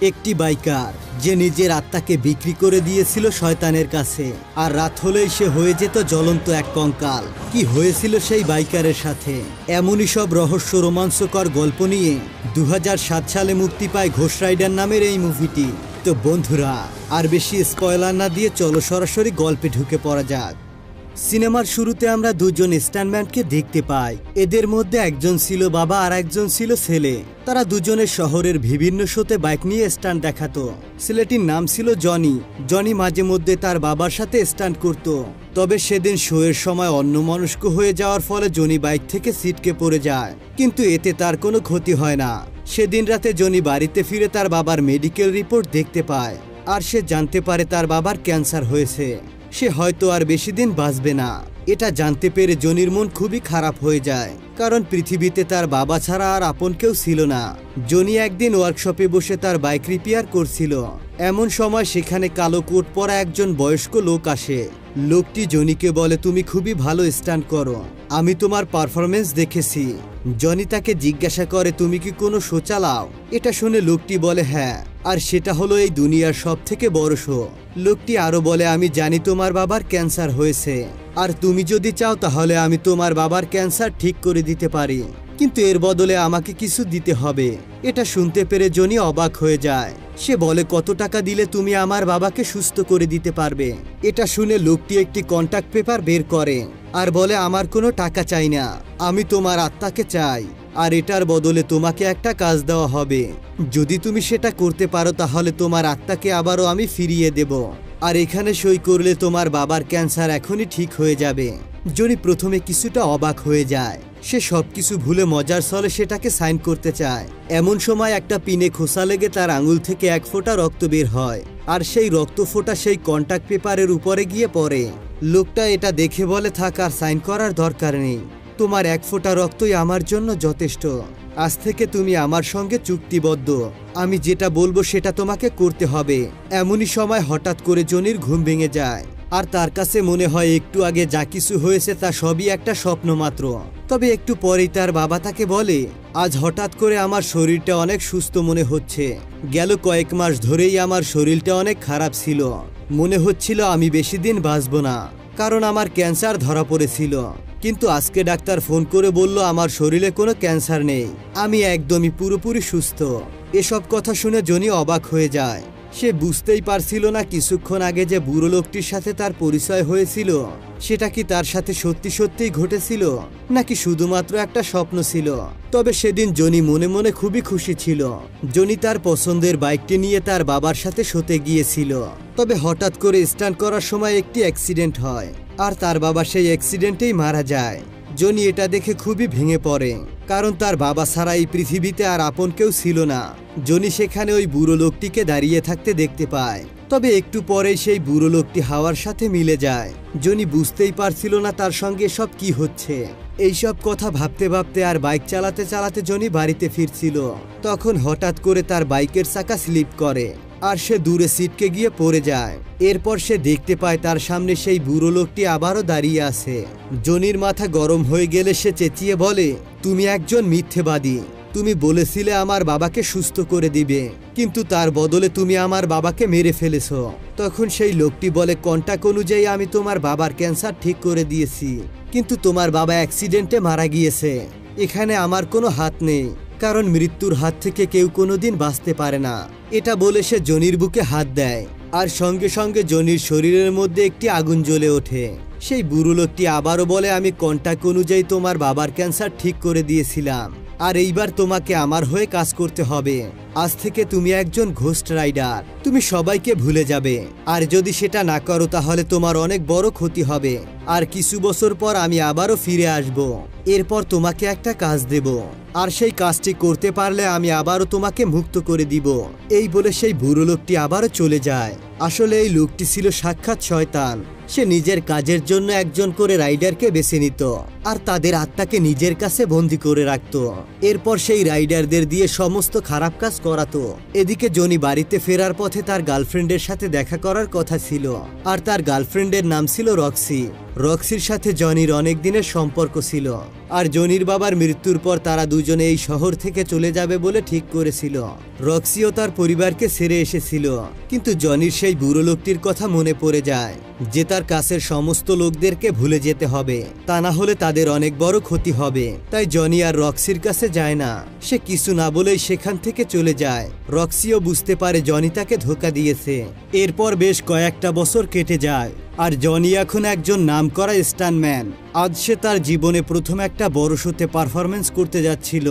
একটি বাইকার যে নিজের আত্মাকে বিক্রি করে দিয়েছিল শয়তানের কাছে, আর রাত হলেই সে হয়ে যেত জ্বলন্ত এক কঙ্কাল। কি হয়েছিল সেই বাইকারের সাথে? এমনই সব রহস্য রোমাঞ্চকর গল্প নিয়ে 2007 সালে মুক্তি পায় ঘোষ রাইডার নামের এই মুভিটি। তো বন্ধুরা, আর বেশি স্পয়লার না দিয়ে চলো সরাসরি গল্পে ঢুকে পড়া যাক। সিনেমার শুরুতে আমরা দুজন স্ট্যান্টম্যানকে দেখতে পাই। এদের মধ্যে একজন ছিল বাবা আর একজন ছিল ছেলে। তারা দুজনের শহরের বিভিন্ন শোতে বাইক নিয়ে স্টান্ট দেখাতো। ছেলেটির নাম ছিল জনি। জনি মাঝে মধ্যে তার বাবার সাথে স্টান্ট করত। তবে সেদিন শো এর সময় অন্যমনস্ক হয়ে যাওয়ার ফলে জনি বাইক থেকে ছিটকে পড়ে যায়, কিন্তু এতে তার কোনো ক্ষতি হয় না। সেদিন রাতে জনি বাড়িতে ফিরে তার বাবার মেডিকেল রিপোর্ট দেখতে পায়, আর সে জানতে পারে তার বাবার ক্যান্সার হয়েছে। সে হয়তো আর বেশি দিন বাঁচবে না। এটা জানতে পেরে জনির মন খুবই খারাপ হয়ে যায়, কারণ পৃথিবীতে তার বাবা ছাড়া আর আপন কেউ ছিল না। জনি একদিন ওয়ার্কশপে বসে তার বাইক রিপেয়ার করছিল। এমন সময় সেখানে কালো কোট পরা একজন বয়স্ক লোক আসে। লোকটি জনিকে বলে, তুমি খুবই ভালো স্টান্ট করো, আমি তোমার পারফরমেন্স দেখেছি। জনি তাকে জিজ্ঞাসা করে, তুমি কি কোনো শো চালাও? এটা শুনে লোকটি বলে হ্যাঁ, আর সেটা হলো এই দুনিয়ার সব থেকে বড় শো। লোকটি আরো বলে, আমি জানি তোমার বাবার ক্যান্সার হয়েছে, আর তুমি যদি চাও তাহলে আমি তোমার বাবার ক্যান্সার ঠিক করে দিতে পারি, কিন্তু এর বদলে আমাকে কিছু দিতে হবে। এটা শুনতে পেরে জনি অবাক হয়ে যায়। সে বলে, কত টাকা দিলে তুমি আমার বাবাকে সুস্থ করে দিতে পারবে? এটা শুনে লোকটি একটি কন্ট্যাক্ট পেপার বের করে আর বলে, আমার কোনো টাকা চাই না, আমি তোমার আত্মাকে চাই, আর এটার বদলে তোমাকে একটা কাজ দেওয়া হবে। যদি তুমি সেটা করতে পারো তাহলে তোমার আত্মাকে আবারও আমি ফিরিয়ে দেব, আর এখানে সই করলে তোমার বাবার ক্যান্সার এখনই ঠিক হয়ে যাবে। জনি প্রথমে কিছুটা অবাক হয়ে যায়। সে সবকিছু ভুলে মজার ছলে সেটাকে সাইন করতে চায়। এমন সময় একটা পিনে খোসা লেগে তার আঙুল থেকে এক ফোঁটা রক্ত বের হয়, আর সেই রক্ত ফোঁটা সেই কন্ট্যাক্ট পেপারের উপরে গিয়ে পড়ে। লোকটা এটা দেখে বলে, থাক, আর সাইন করার দরকার নেই, তোমার এক ফোঁটা রক্তই আমার জন্য যথেষ্ট। আজ থেকে তুমি আমার সঙ্গে চুক্তিবদ্ধ, আমি যেটা বলবো সেটা তোমাকে করতে হবে। এমনই সময় হঠাৎ করে জনির ঘুম ভেঙে যায়, আর তার কাছে মনে হয় একটু আগে যা কিছু হয়েছে তা সবই একটা স্বপ্ন মাত্র। তবে একটু পরেই তার বাবা তাকে বলে, আজ হঠাৎ করে আমার শরীরটা অনেক সুস্থ মনে হচ্ছে। গেল কয়েক মাস ধরেই আমার শরীরটা অনেক খারাপ ছিল, মনে হচ্ছিল আমি বেশি দিন বাঁচবো না, কারণ আমার ক্যান্সার ধরা পড়েছিল। কিন্তু আজকে ডাক্তার ফোন করে বলল আমার শরীরে কোনো ক্যান্সার নেই, আমি একদমই পুরোপুরি সুস্থ। এসব কথা শুনে জনি অবাক হয়ে যায়। সে বুঝতেই পারছিল না কিছুক্ষণ আগে যে বুড়ো লোকটির সাথে তার পরিচয় হয়েছিল সেটা কি তার সাথে সত্যি সত্যিই ঘটেছিল, নাকি শুধুমাত্র একটা স্বপ্ন ছিল। তবে সেদিন জনি মনে মনে খুবই খুশি ছিল। জনি তার পছন্দের বাইকটি নিয়ে তার বাবার সাথে শোতে গিয়েছিল। তবে হঠাৎ করে স্টান্ট করার সময় একটি অ্যাক্সিডেন্ট হয়, আর তার বাবা সেই অ্যাক্সিডেন্টেই মারা যায়। জনি এটা দেখে খুবই ভেঙে পড়ে, কারণ তার বাবা ছাড়া এই পৃথিবীতে আর আপন কেউ ছিল না। জনি সেখানে ওই বুড়ো লোকটিকে দাঁড়িয়ে থাকতে দেখতে পায়। তবে একটু পরেই সেই বুড়ো লোকটি হাওয়ার সাথে মিলে যায়। জনি বুঝতেই পারছিল না তার সঙ্গে সব কি হচ্ছে। এইসব কথা ভাবতে ভাবতে আর বাইক চালাতে চালাতে জনি বাড়িতে ফিরছিল। তখন হঠাৎ করে তার বাইকের চাকা স্লিপ করে, আর সে দূরে ছিটকে গিয়ে পড়ে যায়। এরপর সে দেখতে পায় তার সামনে সেই বুড়ো লোকটি আবারও দাঁড়িয়ে আছে। জনির মাথা গরম হয়ে গেলে সে চেঁচিয়ে বলে, তুমি একজন মিথ্যেবাদী, তুমি বলেছিলে আমার বাবাকে সুস্থ করে দিবে, কিন্তু তার বদলে তুমি আমার বাবাকে মেরে ফেলেছো। তখন সেই লোকটি বলে, কন্ট্যাক্ট অনুযায়ী আমি তোমার বাবার ক্যান্সার ঠিক করে দিয়েছি, কিন্তু তোমার বাবা অ্যাক্সিডেন্টে মারা গিয়েছে, এখানে আমার কোনো হাত নেই, কারণ মৃত্যুর হাত থেকে কেউ কোনোদিন বাঁচতে পারে না। এটা বলে সে জনির বুকে হাত দেয়, আর সঙ্গে সঙ্গে জনির শরীরের মধ্যে একটি আগুন জ্বলে ওঠে। সেই বুড়ো লোকটি আবারও বলে, আমি কন্ট্যাক্ট অনুযায়ী তোমার বাবার ক্যান্সার ঠিক করে দিয়েছিলাম, আর এইবার তোমাকে আমার হয়ে কাজ করতে হবে। আজ থেকে তুমি একজন ঘোস্ট রাইডার, তুমি সবাইকে ভুলে যাবে, আর যদি সেটা না করো তাহলে তোমার অনেক বড় ক্ষতি হবে। আর কিছু বছর পর আমি আবারও ফিরে আসব, এরপর তোমাকে একটা কাজ দেব, আর সেই কাজটি করতে পারলে আমি আবারও তোমাকে মুক্ত করে দিব। এই বলে সেই বুড়ো লোকটি আবারও চলে যায়। আসলে এই লোকটি ছিল সাক্ষাৎ শয়তান। সে নিজের কাজের জন্য একজন করে রাইডারকে বেছে নিত, আর তাদের আত্মাকে নিজের কাছে বন্দি করে রাখত। এরপর সেই রাইডারদের দিয়ে সমস্ত খারাপ কাজ করাতো। এদিকে জনি বাড়িতে ফেরার পথে তার গার্লফ্রেন্ডের সাথে দেখা করার কথা ছিল, আর তার গার্লফ্রেন্ডের নাম ছিল রক্সি। রক্সির সাথে জনির অনেক দিনের সম্পর্ক ছিল, আর জনির বাবার মৃত্যুর পর তারা দুজনে এই শহর থেকে চলে যাবে বলে ঠিক করেছিল। রক্সিও তার পরিবারকে ছেড়ে এসেছিল, কিন্তু জনির সেই বুড়ো লোকটির কথা মনে পড়ে যায় যে তার কাছের সমস্ত লোকদেরকে ভুলে যেতে হবে, তা না হলে তাদের অনেক বড় ক্ষতি হবে। তাই জনি আর রক্সির কাছে যায় না, সে কিছু না বলেই সেখান থেকে চলে যায়। রক্সিও বুঝতে পারে জনি তাকে ধোঁকা দিয়েছে। এরপর বেশ কয়েকটা বছর কেটে যায়, আর জনি এখন একজন নামকরা স্টান্টম্যান। আজ সে তার জীবনে প্রথম একটা বড় শোতে পারফরমেন্স করতে যাচ্ছিল।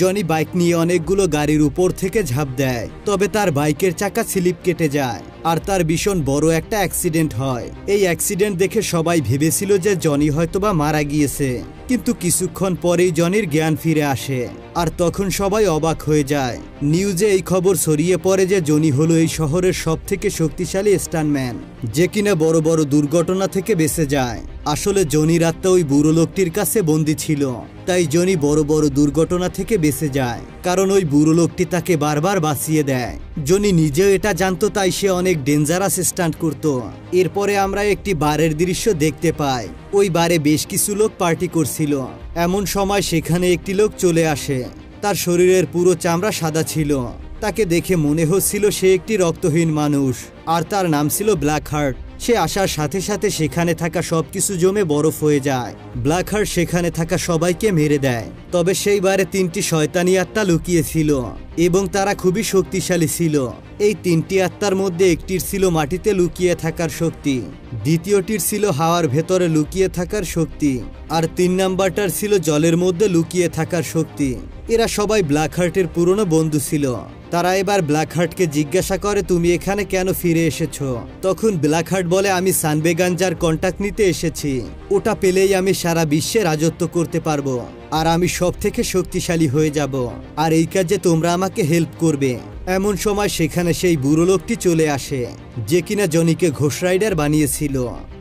জনি বাইক নিয়ে অনেকগুলো গাড়ির উপর থেকে ঝাঁপ দেয়, তবে তার বাইকের চাকা স্লিপ কেটে যায়, আর তার ভীষণ বড় একটা অ্যাক্সিডেন্ট হয়। এই অ্যাক্সিডেন্ট দেখে সবাই ভেবেছিল যে জনি হয়তোবা মারা গিয়েছে, কিন্তু কিছুক্ষণ পরেই জনির জ্ঞান ফিরে আসে, আর তখন সবাই অবাক হয়ে যায়। নিউজে এই খবর ছড়িয়ে পড়ে যে জনি হলো এই শহরের সবথেকে শক্তিশালী স্টান্টম্যান, যে কিনা বড় বড় দুর্ঘটনা থেকে বেঁচে যায়। আসলে জনির আত্মা ওই বুড়ো লোকটির কাছে বন্দী ছিল, তাই জনি বড় বড় দুর্ঘটনা থেকে বেঁচে যায়, কারণ ওই বুড়ো লোকটি তাকে বারবার বাঁচিয়ে দেয়। জনি নিজেও এটা জানতো, তাই সে অনেক ডেঞ্জারাস স্টান্ট করত। এরপরে আমরা একটি বারের দৃশ্য দেখতে পাই। ওই বারে বেশ কিছু লোক পার্টি করছিল। এমন সময় সেখানে একটি লোক চলে আসে। তার শরীরের পুরো চামড়া সাদা ছিল। তাকে দেখে মনে হচ্ছিল সে একটি রক্তহীন মানুষ, আর তার নাম ছিল ব্ল্যাক হার্ট। সে আসার সাথে সাথে সেখানে থাকা সবকিছু জমে বরফ হয়ে যায়। ব্ল্যাক হার্ট সেখানে থাকা সবাইকে মেরে দেয়। তবে সেইবারে 3টি শয়তানি আত্মা লুকিয়েছিল, এবং তারা খুবই শক্তিশালী ছিল। এই 3টি আত্মার মধ্যে একটির ছিল মাটিতে লুকিয়ে থাকার শক্তি, দ্বিতীয়টির ছিল হাওয়ার ভেতরে লুকিয়ে থাকার শক্তি, আর 3 নাম্বারটার ছিল জলের মধ্যে লুকিয়ে থাকার শক্তি। এরা সবাই ব্ল্যাক হার্টের পুরনো বন্ধু ছিল। তারা এবার ব্ল্যাক হার্টকে জিজ্ঞাসা করে, তুমি এখানে কেন ফিরে এসেছো? তখন ব্ল্যাক হার্ট বলে, আমি সানবেগাঞ্জার কন্টাক্ট নিতে এসেছি। ওটা পেলেই আমি সারা বিশ্বে রাজত্ব করতে পারবো, আর আমি সব থেকে শক্তিশালী হয়ে যাব, আর এই কাজে তোমরা আমাকে হেল্প করবে। এমন সময় সেখানে সেই বুড়ো লোকটি চলে আসে, যে কিনা জনিকে ঘোষ রাইডার বানিয়েছিল।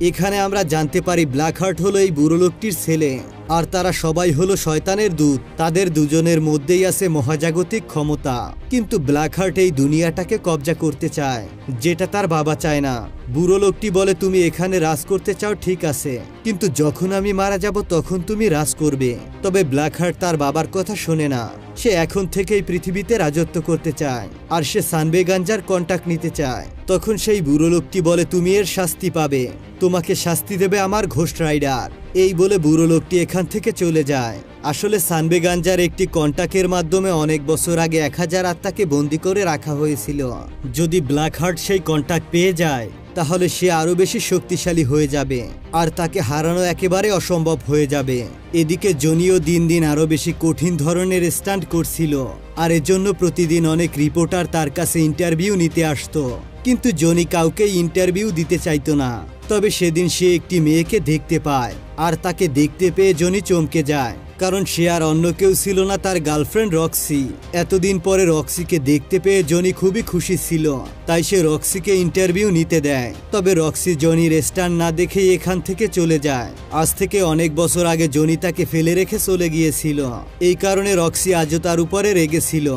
এখানে আমরা জানতে পারি ব্ল্যাক হার্ট হলো এই বুড়ো লোকটির ছেলে, আর তারা সবাই হলো শয়তানের দূত। তাদের দুজনের মধ্যেই আছে মহাজাগতিক ক্ষমতা, কিন্তু ব্ল্যাক হার্ট এই দুনিয়াটাকে কবজা করতে চায়, যেটা তার বাবা চায় না। বুড়ো লোকটি বলে, তুমি এখানে রাজ করতে চাও ঠিক আছে, কিন্তু যখন আমি মারা যাব তখন তুমি রাজ করবে। তবে ব্ল্যাক হার্ট তার বাবার কথা শোনে না। সে এখন থেকেই পৃথিবীতে রাজত্ব করতে চায়, আর সে সানবেগাঞ্জার কন্টাক্ট নিতে চায়। তখন সেই বুড়ো লোকটি বলে, তুমি এর শাস্তি পাবে, তোমাকে শাস্তি দেবে আমার ঘোষ রাইডার। এই বলে বুড়ো লোকটি এখান থেকে চলে যায়। আসলে সানবেগাঞ্জার একটি কন্টাক্টের মাধ্যমে অনেক বছর আগে 1000 আত্মাকে বন্দি করে রাখা হয়েছিল। যদি ব্ল্যাক হার্ট সেই কন্টাক্ট পেয়ে যায় তাহলে সে আরো বেশি শক্তিশালী হয়ে যাবে, আর তাকে হারানো একেবারে অসম্ভব হয়ে যাবে। এদিকে জনিও দিন দিন আরো বেশি কঠিন ধরনের স্টান্ট করছিল, আর এজন্য প্রতিদিন অনেক রিপোর্টার তার কাছে ইন্টারভিউ নিতে আসতো, কিন্তু জনি কাউকে ইন্টারভিউ দিতে চাইতো না। তবে সেদিন সে একটি মেয়েকে দেখতে পায়, আর তাকে দেখতে পেয়ে জনি চমকে যায়, কারণ সে আর অন্য কেউ ছিল না, তার গার্লফ্রেন্ড রক্সি। এতদিন পরে রক্সিকে দেখতে পেয়ে জনি খুবই খুশি ছিল, তাই সে রক্সিকে ইন্টারভিউ নিতে দেয়। তবে রক্সি জনির স্টান্ট না দেখেই এখান থেকে চলে যায়। আজ থেকে অনেক বছর আগে জনি তাকে ফেলে রেখে চলে গিয়েছিল, এই কারণে রক্সি আজও তার উপরে রেগেছিল।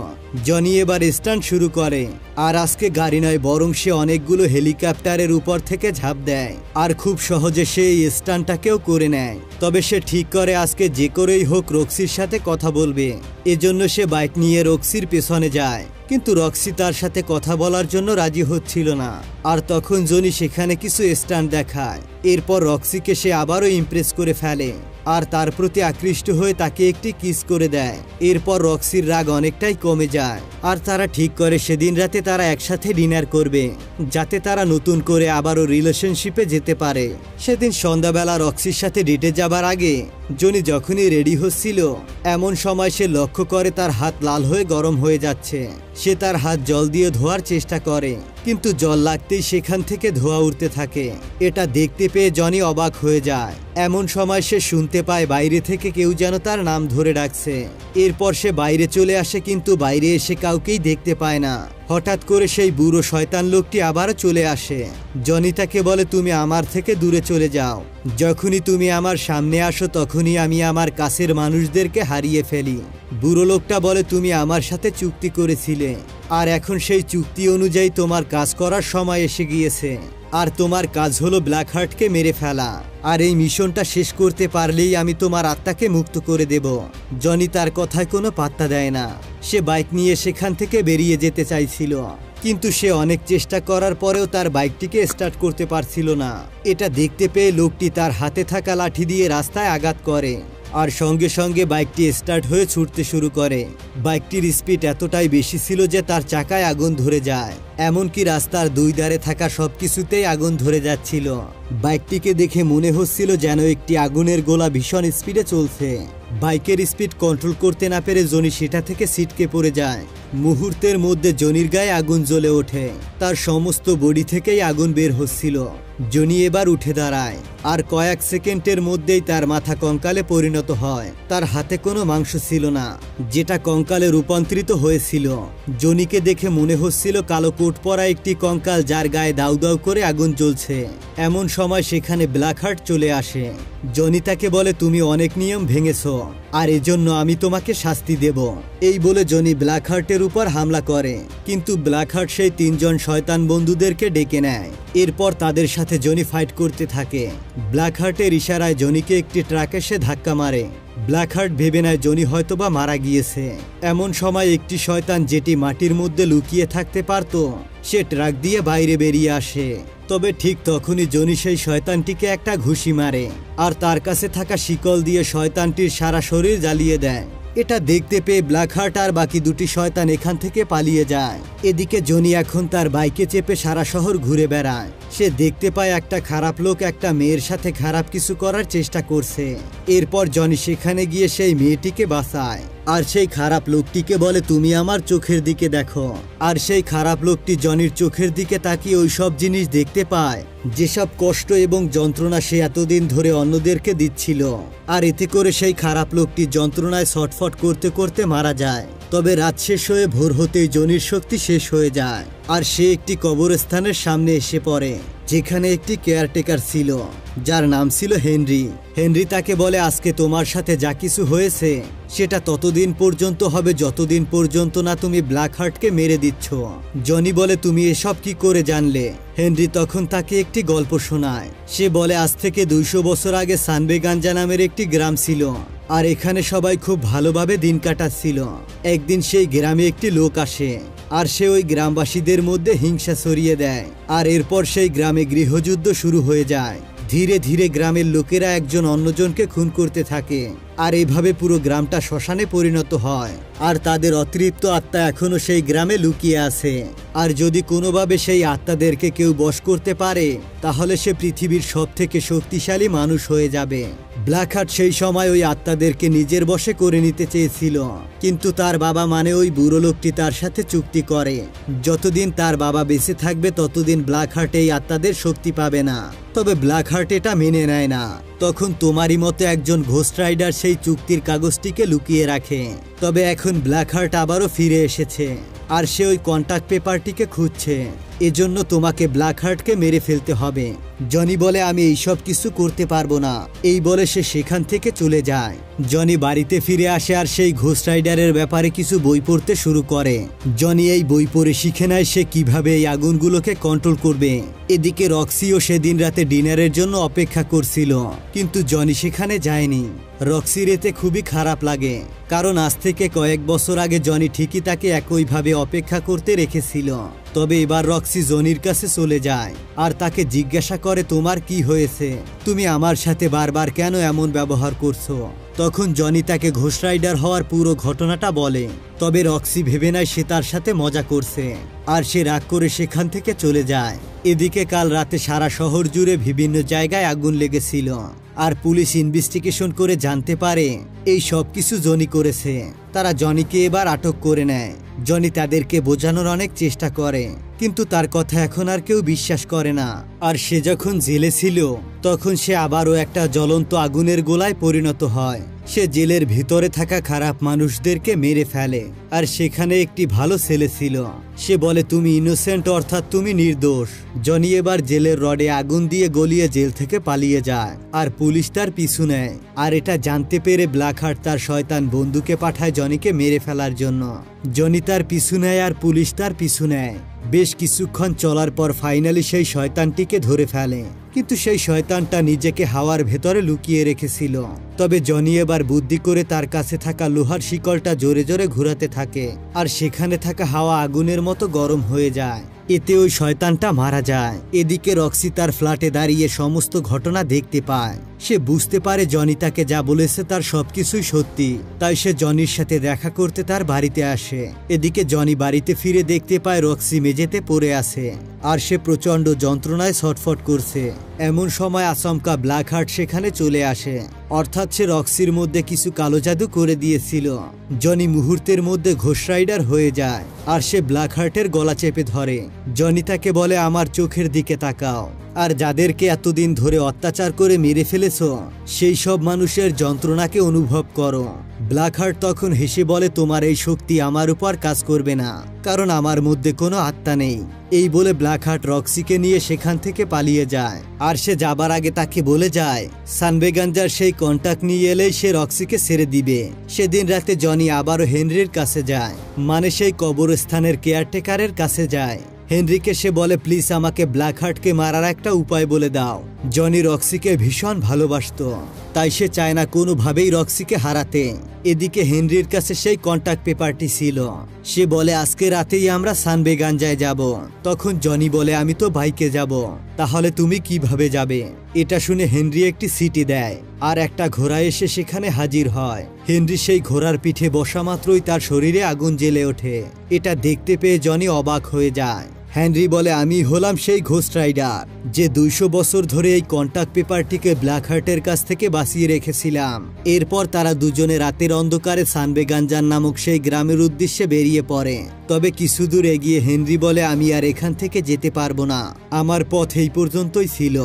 জনি এবার স্টান্ট শুরু করে, আর আজকে গাড়ি নয় বরং সে অনেকগুলো হেলিকপ্টারের উপর থেকে ঝাঁপ দেয়, আর খুব সহজে সে এই স্টান্টটাকেও করে নেয়। তবে সে ঠিক করে আজকে যে করেই হোক রক্সির সাথে কথা বলবে, এজন্য সে বাইক নিয়ে রক্সির পেছনে যায়, কিন্তু রক্সি তার সাথে কথা বলার জন্য রাজি হচ্ছিল না। আর তখন জনি সেখানে কিছু স্টান্ট দেখায়। এরপর রক্সিকে সে আবারও ইমপ্রেস করে ফেলে, আর তার প্রতি আকৃষ্ট হয়ে তাকে একটি কিস করে দেয়। এরপর রক্সির রাগ অনেকটাই কমে যায়, আর তারা ঠিক করে সেদিন রাতে তারা একসাথে ডিনার করবে, যাতে তারা নতুন করে আবারও রিলেশনশিপে যেতে পারে। সেদিন সন্ধ্যাবেলা রক্সির সাথে ডেটে যাবার আগে জনি যখনই রেডি হচ্ছিল, এমন সময় সে লক্ষ্য করে তার হাত লাল হয়ে গরম হয়ে যাচ্ছে। সে তার হাত জল দিয়ে ধোয়ার চেষ্টা করে, কিন্তু জল লাগতেই সেখান থেকে ধোঁয়া উঠতে থাকে। এটা দেখতে পেয়ে জনি অবাক হয়ে যায়। এমন সময় সে শুনতে পায় বাইরে থেকে কেউ যেন তার নাম ধরে ডাকছে। এরপর সে বাইরে চলে আসে, কিন্তু বাইরে এসে কাউকেই দেখতে পায় না। হঠাৎ করে সেই বুড়ো শয়তান লোকটি আবারও চলে আসে। জনি তাকে বলে, তুমি আমার থেকে দূরে চলে যাও। যখনই তুমি আমার সামনে আসো তখনই আমি আমার কাছের মানুষদেরকে হারিয়ে ফেলি। বুড়ো লোকটা বলে, তুমি আমার সাথে চুক্তি করেছিলে, আর এখন সেই চুক্তি অনুযায়ী তোমার কাজ করার সময় এসে গিয়েছে। আর তোমার কাজ হলো ব্ল্যাক হার্টকে মেরে ফেলা। আর এই মিশনটা শেষ করতে পারলেই আমি তোমার আত্মাকে মুক্ত করে দেব। জনি তার কথায় কোনো পাত্তা দেয় না। সে বাইক নিয়ে সেখান থেকে বেরিয়ে যেতে চাইছিল, কিন্তু সে অনেক চেষ্টা করার পরেও তার বাইকটিকে স্টার্ট করতে পারছিল না। এটা দেখতে পেয়ে লোকটি তার হাতে থাকা লাঠি দিয়ে রাস্তায় আঘাত করে, আর সঙ্গে সঙ্গে বাইকটি স্টার্ট হয়ে ছুটতে শুরু করে। বাইকটির স্পিড এতটাই বেশি ছিল যে তার চাকায় আগুন ধরে যায়, এমনকি রাস্তার দুই ধারে থাকা সবকিছুতেই আগুন ধরে যাচ্ছিল। বাইকটিকে দেখে মনে হচ্ছিল যেন একটি আগুনের গোলা ভীষণ স্পিডে চলছে। বাইকের স্পিড কন্ট্রোল করতে না পেরে জনি সেটা থেকে ছিটকে পড়ে যায়। মুহূর্তের মধ্যে জনির গায়ে আগুন জ্বলে ওঠে, তার সমস্ত বডি থেকেই আগুন বের হচ্ছিল। জনি এবার উঠে দাঁড়ায়, আর কয়েক সেকেন্ডের মধ্যেই তার মাথা কঙ্কালে পরিণত হয়। তার হাতে কোনো মাংস ছিল না, যেটা কঙ্কালে রূপান্তরিত হয়েছিল। জনিকে দেখে মনে হচ্ছিল কালো কোট পরা একটি কঙ্কাল, যার গায়ে দাউ দাউ করে আগুন জ্বলছে। এমন সময় সেখানে ব্ল্যাক হার্ট চলে আসে। জনি তাকে বলে, তুমি অনেক নিয়ম ভেঙেছো, আর এজন্য আমি তোমাকে শাস্তি দেব। এই বলে জনি ব্ল্যাক হার্টের উপর হামলা করে, কিন্তু ব্ল্যাক হার্ট সেই তিনজন শয়তান বন্ধুদেরকে ডেকে নেয়। এরপর তাদের সাথে জনি ফাইট করতে থাকে। ব্ল্যাক হার্টের ইশারায় জনিকে একটি ট্রাক এসে ধাক্কা মারে। ব্ল্যাক হার্ট ভেবে নেয় জনি হয়তোবা মারা গিয়েছে। এমন সময় একটি শয়তান, যেটি মাটির মধ্যে লুকিয়ে থাকতে পারত, সে ট্রাক দিয়ে বাইরে বেরিয়ে আসে। তবে ঠিক তখনই জনি সেই শয়তানটিকে একটা ঘুষি মারে, আর তার কাছে থাকা শিকল দিয়ে শয়তানটির সারা শরীর জ্বালিয়ে দেয়। এটা দেখতে পেয়ে ব্ল্যাক হার্ট আর বাকি দুটি শয়তান এখান থেকে পালিয়ে যায়। এদিকে জনি এখন তার বাইকে চেপে সারা শহর ঘুরে বেড়ায়। সে দেখতে পায় একটা খারাপ লোক একটা মেয়ের সাথে খারাপ কিছু করার চেষ্টা করছে। এরপর জনি সেখানে গিয়ে সেই মেয়েটিকে বাঁচায়, আর সেই খারাপ লোকটিকে বলে, তুমি আমার চোখের দিকে দেখো। আর সেই খারাপ লোকটি জনির চোখের দিকে তাকিয়ে ওই সব জিনিস দেখতে পায়, যেসব কষ্ট এবং যন্ত্রণা সে এতদিন ধরে অন্যদেরকে দিচ্ছিল। আর এতে করে সেই খারাপ লোকটি যন্ত্রণায় ছটফট করতে করতে মারা যায়। তবে রাত শেষ হয়ে ভোর হতেই জনির শক্তি শেষ হয়ে যায়, আর সে একটি কবরস্থানের সামনে এসে পড়ে, যেখানে একটি কেয়ারটেকার ছিল, যার নাম ছিল হেনরি। হেনরি তাকে বলে, আজকে তোমার সাথে যা কিছু হয়েছে সেটা ততদিন পর্যন্ত হবে যতদিন পর্যন্ত না তুমি ব্ল্যাক হার্টকে মেরে দিচ্ছ। জনি বলে, তুমি এসব কি করে জানলে? হেনরি তখন তাকে একটি গল্প শোনায়। সে বলে, আজ থেকে 200 বছর আগে সানবেগাঞ্জা নামের একটি গ্রাম ছিল, আর এখানে সবাই খুব ভালোভাবে দিন কাটাচ্ছিল। একদিন সেই গ্রামে একটি লোক আসে, আর সে ওই গ্রামবাসীদের মধ্যে হিংসা ছড়িয়ে দেয়। আর এরপর সেই গ্রামে গৃহযুদ্ধ শুরু হয়ে যায়। ধীরে ধীরে গ্রামের লোকেরা একজন অন্যজনকে খুন করতে থাকে, আর এইভাবে পুরো গ্রামটা শ্মশানে পরিণত হয়। আর তাদের অতৃপ্ত আত্মা এখনো সেই গ্রামে লুকিয়ে আছে। আর যদি কোনোভাবে সেই আত্মাদেরকে কেউ বশ করতে পারে, তাহলে সে পৃথিবীর সবথেকে শক্তিশালী মানুষ হয়ে যাবে। ব্ল্যাক হার্ট সেই সময় ওই আত্মাদেরকে নিজের বশে করে নিতে চেয়েছিল, কিন্তু তার বাবা মানে ওই বুড়ো লোকটি তার সাথে চুক্তি করে, যতদিন তার বাবা বেঁচে থাকবে ততদিন ব্ল্যাক হার্ট এই আত্মাদের শক্তি পাবে না। তবে ব্ল্যাক হার্ট এটা মেনে নেয় না। তখন তোমারই মতো একজন ঘোস্ট রাইডার সেই চুক্তির কাগজটিকে লুকিয়ে রাখে। তবে এখন ব্ল্যাক হার্ট আবারও ফিরে এসেছে, আর সে ওই কন্ট্যাক্ট পেপারটিকে খুঁজছে। এজন্য তোমাকে ব্ল্যাক হার্টকে মেরে ফেলতে হবে। জনি বলে, আমি এইসব কিছু করতে পারবো না। এই বলে সে সেখান থেকে চলে যায়। জনি বাড়িতে ফিরে আসে, আর সেই ঘোস্ট রাইডারের ব্যাপারে কিছু বই পড়তে শুরু করে। জনি এই বই পড়ে শিখে নেয় সে কিভাবে এই আগুনগুলোকে কন্ট্রোল করবে। এদিকে রক্সিও সেদিন রাতে ডিনারের জন্য অপেক্ষা করছিল, কিন্তু জনি সেখানে যায়নি। রক্সির এতে খুবই খারাপ লাগে, কারণ আজ থেকে কয়েক বছর আগে জনি ঠিকই তাকে একইভাবে অপেক্ষা করতে রেখেছিল। তবে এবার রক্সি জনির কাছে চলে যায়, আর তাকে জিজ্ঞাসা করে, তোমার কি হয়েছে? তুমি আমার সাথে বারবার কেন এমন ব্যবহার করছো? তখন জনি তাকে ঘোস্ট রাইডার হওয়ার পুরো ঘটনাটা বলে। তবে রক্সি ভেবে নেয় সে তার সাথে মজা করছে, আর সে রাগ করে সেখান থেকে চলে যায়। এদিকে কাল রাতে সারা শহর জুড়ে বিভিন্ন জায়গায় আগুন লেগেছিল, আর পুলিশ ইনভেস্টিগেশন করে জানতে পারে এই সব কিছু জনি করেছে। তারা জনিকে এবার আটক করে নেয়। জনি তাদেরকে বোঝানোর অনেক চেষ্টা করে, কিন্তু তার কথা এখন আর কেউ বিশ্বাস করে না। আর সে যখন জেলে ছিল তখন সে আবারও একটা জ্বলন্ত আগুনের গোলায় পরিণত হয়। সে জেলের ভিতরে থাকা খারাপ মানুষদেরকে মেরে ফেলে। আর সেখানে একটি ভালো ছেলে ছিল। সে বলে তুমি ইনোসেন্ট, অর্থাৎ তুমি নির্দোষ। জনি এবার জেলের রডে আগুন দিয়ে গলিয়ে জেল থেকে পালিয়ে যায় আর পুলিশ তার পিছু নেয়। আর এটা জানতে পেরে ব্ল্যাক হার্ট তার শয়তান বন্ধুকে পাঠায় জনিকে মেরে ফেলার জন্য। জনি তার পিছু নেয় আর পুলিশ তার পিছু নেয়। বেশ কিছুক্ষণ চলার পর ফাইনালি সেই শয়তানটিকে ধরে ফেলে, কিন্তু সেই শয়তানটা নিজেকে হাওয়ার ভেতরে লুকিয়ে রেখেছিল। তবে জনি এবার বুদ্ধি করে তার কাছে থাকা লোহার শিকলটা জোরে জোরে ঘোরাতে থাকে আর সেখানে থাকা হাওয়া আগুনের মতো গরম হয়ে যায়। এতে ওই শয়তানটা মারা যায়। এদিকে রক্সি তার ফ্ল্যাটে দাঁড়িয়ে সমস্ত ঘটনা দেখতে পায়। সে বুঝতে পারে জনি তাকে যা বলেছে তার সবকিছুই সত্যি। তাই সে জনির সাথে দেখা করতে তার বাড়িতে আসে। এদিকে জনি বাড়িতে ফিরে দেখতে পায় রক্সি মেঝেতে পড়ে আছে আর সে প্রচন্ড যন্ত্রণায় ছটফট করছে। এমন সময় আচমকা ব্ল্যাক হার্ট সেখানে চলে আসে, অর্থাৎ সে রক্সির মধ্যে কিছু কালো জাদু করে দিয়েছিল। জনি মুহূর্তের মধ্যে ঘোস্ট রাইডার হয়ে যায় আর সে ব্ল্যাক হার্টের গলা চেপে ধরে। জনি তাকে বলে আমার চোখের দিকে তাকাও আর যাদেরকে এতদিন ধরে অত্যাচার করে মেরে ফেলেছো সেই সব মানুষের যন্ত্রণাকে অনুভব করো। ব্ল্যাক হার্ট তখন হেসে বলে তোমার এই শক্তি আমার উপর কাজ করবে না, কারণ আমার মধ্যে কোনো আত্মা নেই। এই বলে ব্ল্যাক হার্ট রক্সিকে নিয়ে সেখান থেকে পালিয়ে যায়। আর সে যাবার আগে তাকে বলে যায় সানবেগাঞ্জার সেই কন্টাক্ট নিয়ে এলেই সে রক্সিকে ছেড়ে দিবে। সেদিন রাতে জনি আবারও হেনরির কাছে যায়, মানে সেই কবরস্থানের কেয়ারটেকারের কাছে যায়। হেনরিকে সে বলে প্লিজ আমাকে ব্ল্যাক হার্টকে মারার একটা উপায় বলে দাও। জনি রক্সিকে ভীষণ ভালোবাসতো, তাই সে চায় না কোনোভাবেই রক্সিকে হারাতে। এদিকে হেনরির কাছে সেই কন্টাক্ট পেপারটি ছিল। সে বলে আজকে রাতেই আমরা সানবেগাঞ্জায় যাব। তখন জনি বলে আমি তো বাইকে যাব। তাহলে তুমি কিভাবে যাবে? এটা শুনে হেনরি একটি সিটি দেয় আর একটা ঘোড়া এসে সেখানে হাজির হয়। হেনরি সেই ঘোড়ার পিঠে বসা মাত্রই তার শরীরে আগুন জ্বলে ওঠে। এটা দেখতে পেয়ে জনি অবাক হয়ে যায়। হেনরি বলে আমি হলাম সেই ঘোস্ট রাইডার যে 200 বছর ধরে এই কন্টাক্ট পেপারটিকে ব্ল্যাক হার্টের কাছ থেকে বাঁচিয়ে রেখেছিলাম। এরপর তারা দুজনে রাতের অন্ধকারে সানবেগাঞ্জান নামক সেই গ্রামের উদ্দেশ্যে বেরিয়ে পড়ে। তবে কিছু দূর এগিয়ে হেনরি বলে আমি আর এখান থেকে যেতে পারবো না, আমার পথ এই পর্যন্তই ছিল,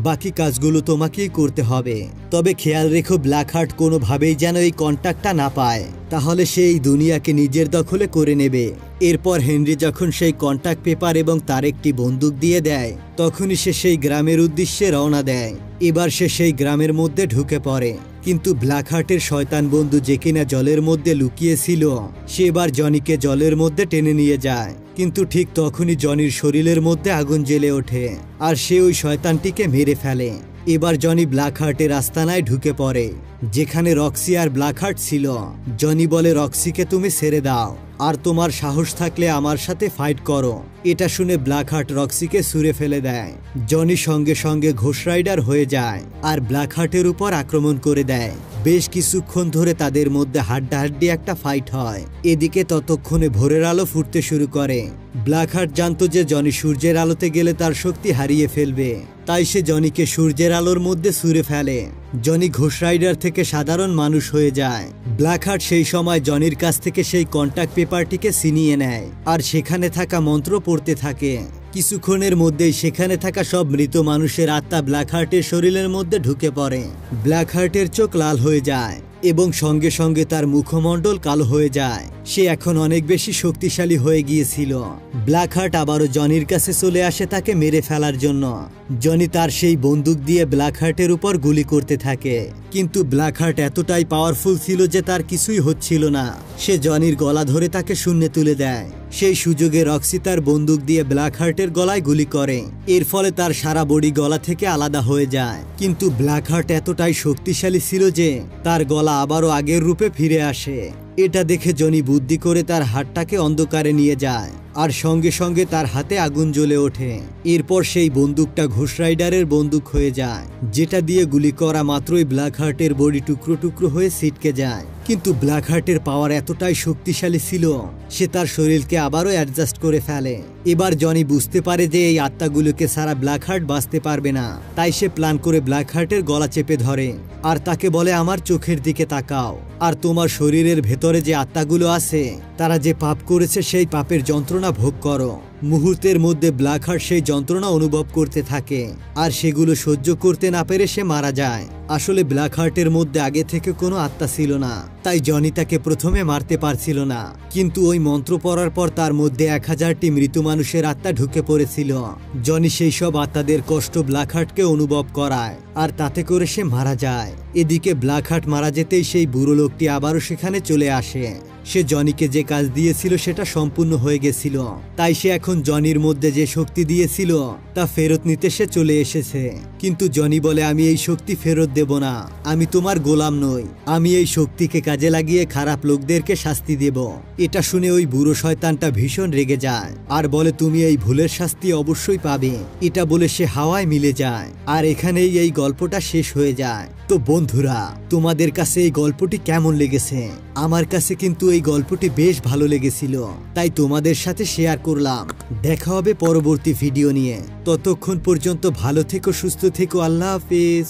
বাকি কাজগুলো তোমাকেই করতে হবে। তবে খেয়াল রেখো ব্ল্যাক হার্ট কোনোভাবেই যেন এই কন্টাক্টটা না পায়, তাহলে সে এই দুনিয়াকে নিজের দখলে করে নেবে। এরপর হেনরি যখন সেই কন্টাক্ট পেপার এবং তার একটি বন্দুক দিয়ে দেয় তখনই সে সেই গ্রামের উদ্দেশ্যে রওনা দেয়। এবার সে সেই গ্রামের মধ্যে ঢুকে পড়ে, কিন্তু ব্ল্যাক হার্টের শয়তান বন্ধু যে কিনা জলের মধ্যে লুকিয়েছিল সে এবার জনিকে জলের মধ্যে টেনে নিয়ে যায়। কিন্তু ঠিক তখনই জনির শরীরের মধ্যে আগুন জ্বলে ওঠে আর সে ওই শয়তানটিকে মেরে ফেলে। এবার জনি ব্ল্যাক হার্টের আস্তানায় ঢুকে পড়ে যেখানে রক্সি আর ব্ল্যাক হার্ট ছিল। জনি বলে রক্সিকে তুমি ছেড়ে দাও আর তোমার সাহস থাকলে আমার সাথে ফাইট করো। এটা শুনে ব্ল্যাক হার্ট রক্সিকে ছুঁড়ে ফেলে দেয়। জনি সঙ্গে সঙ্গে ঘোস্ট রাইডার হয়ে যায় আর ব্ল্যাক হার্টের উপর আক্রমণ করে দেয়। বেশ কিছুক্ষণ ধরে তাদের মধ্যে হাড্ডাহাড্ডি একটা ফাইট হয়। এদিকে ততক্ষণে ভোরের আলো ফুটতে শুরু করে। ব্ল্যাক হার্ট জানতো যে জনি সূর্যের আলোতে গেলে তার শক্তি হারিয়ে ফেলবে, তাই সে জনিকে সূর্যের আলোর মধ্যে ছুঁড়ে ফেলে। জনি ঘোস্ট রাইডার থেকে সাধারণ মানুষ হয়ে যায়। ব্ল্যাক হার্ট সেই সময় জনির কাছ থেকে সেই কন্টাক্ট পেপারটিকে ছিনিয়ে নেয় আর সেখানে থাকা মন্ত্র পড়তে থাকে। কিছুক্ষণের মধ্যেই সেখানে থাকা সব মৃত মানুষের আত্মা ব্ল্যাক হার্টের শরীরের মধ্যে ঢুকে পড়ে। ব্ল্যাক হার্টের চোখ লাল হয়ে যায় এবং সঙ্গে সঙ্গে তার মুখমণ্ডল কালো হয়ে যায়। সে এখন অনেক বেশি শক্তিশালী হয়ে গিয়েছিল। ব্ল্যাক হার্ট আবারও জনির কাছে চলে আসে তাকে মেরে ফেলার জন্য। জনি তার সেই বন্দুক দিয়ে ব্ল্যাক হার্টের উপর গুলি করতে থাকে, কিন্তু ব্ল্যাক হার্ট এতটাই পাওয়ারফুল ছিল যে তার কিছুই হচ্ছিল না। সে জনির গলা ধরে তাকে শূন্যে তুলে দেয়। সেই সুযোগে রক্সি তার বন্দুক দিয়ে ব্ল্যাক হার্টের গলায় গুলি করে। এর ফলে তার সারা বডি গলা থেকে আলাদা হয়ে যায়, কিন্তু ব্ল্যাক হার্ট এতটাই শক্তিশালী ছিল যে তার গলা আবারও আগের রূপে ফিরে আসে। এটা দেখে জনি বুদ্ধি করে তার হাতটাকে অন্ধকারে নিয়ে যায় আর সঙ্গে সঙ্গে তার হাতে আগুন জ্বলে ওঠে। এরপর সেই বন্দুকটা ঘোস্ট রাইডারের বন্দুক হয়ে যায়, যেটা দিয়ে গুলি করা মাত্রই ব্ল্যাক হার্টের বডি টুকরো টুকরো হয়ে ছিটকে যায়। কিন্তু ব্ল্যাক হার্টের পাওয়ার এতটাই শক্তিশালী ছিল সে তার শরীরকে আবারও অ্যাডজাস্ট করে ফেলে। এবার জনি বুঝতে পারে যে এই আত্মাগুলোকে সারা ব্ল্যাক হার্ট বাঁচতে পারবে না, তাই সে প্ল্যান করে ব্ল্যাক হার্টের গলা চেপে ধরে আর তাকে বলে আমার চোখের দিকে তাকাও আর তোমার শরীরের ভেতরে যে আত্মাগুলো আছে তারা যে পাপ করেছে সেই পাপের যন্ত্রণা ভোগ করো। মুহূর্তের মধ্যে ব্ল্যাক হার্ট সেই যন্ত্রণা অনুভব করতে থাকে আর সেগুলো সহ্য করতে না পেরে সে মারা যায়। আসলে ব্ল্যাক হার্টের মধ্যে আগে থেকে কোনো আত্মা ছিল না, তাই জনি তাকে প্রথমে মারতে পারছিল না। কিন্তু ওই মন্ত্র পড়ার পর তার মধ্যে 1000টি মৃত মানুষের আত্মা ঢুকে পড়েছিল। জনি সেই সব আত্মাদের কষ্ট ব্ল্যাক হার্টকে অনুভব করায় আর তাতে করে সে মারা যায়। এদিকে ব্ল্যাক হার্ট মারা যেতেই সেই বুড়ো লোকটি আবারও সেখানে চলে আসে। সে জনিকে যে কাজ দিয়েছিল সেটা সম্পূর্ণ হয়ে গেছিল, তাই সে এখন জনির মধ্যে যে শক্তি দিয়েছিল তা ফেরত নিতে সে চলে এসেছে। কিন্তু জনি বলে, আমি এই শক্তি ফেরত দেব না, আমি তোমার গোলাম নই, আমি এই শক্তিকে কাজে লাগিয়ে খারাপ লোকদেরকে শাস্তি দেব। এটা শুনে ওই বুড়ো শয়তানটা ভীষণ রেগে যায় আর বলে, তুমি এই ভুলের শাস্তি অবশ্যই পাবে। এটা বলে সে হাওয়ায় মিলে যায় আর এখানেই এই গল্পটা শেষ হয়ে যায়। তো বন্ধুরা, তোমাদের কাছে এই গল্পটি কেমন লেগেছে? আমার কাছে কিন্তু এই গল্পটি বেশ ভালো লেগেছিল, তাই তোমাদের সাথে শেয়ার করলাম। দেখা হবে পরবর্তী ভিডিও নিয়ে। ততক্ষণ পর্যন্ত ভালো থেকো, সুস্থ থেকো। আল্লাহ হাফেজ।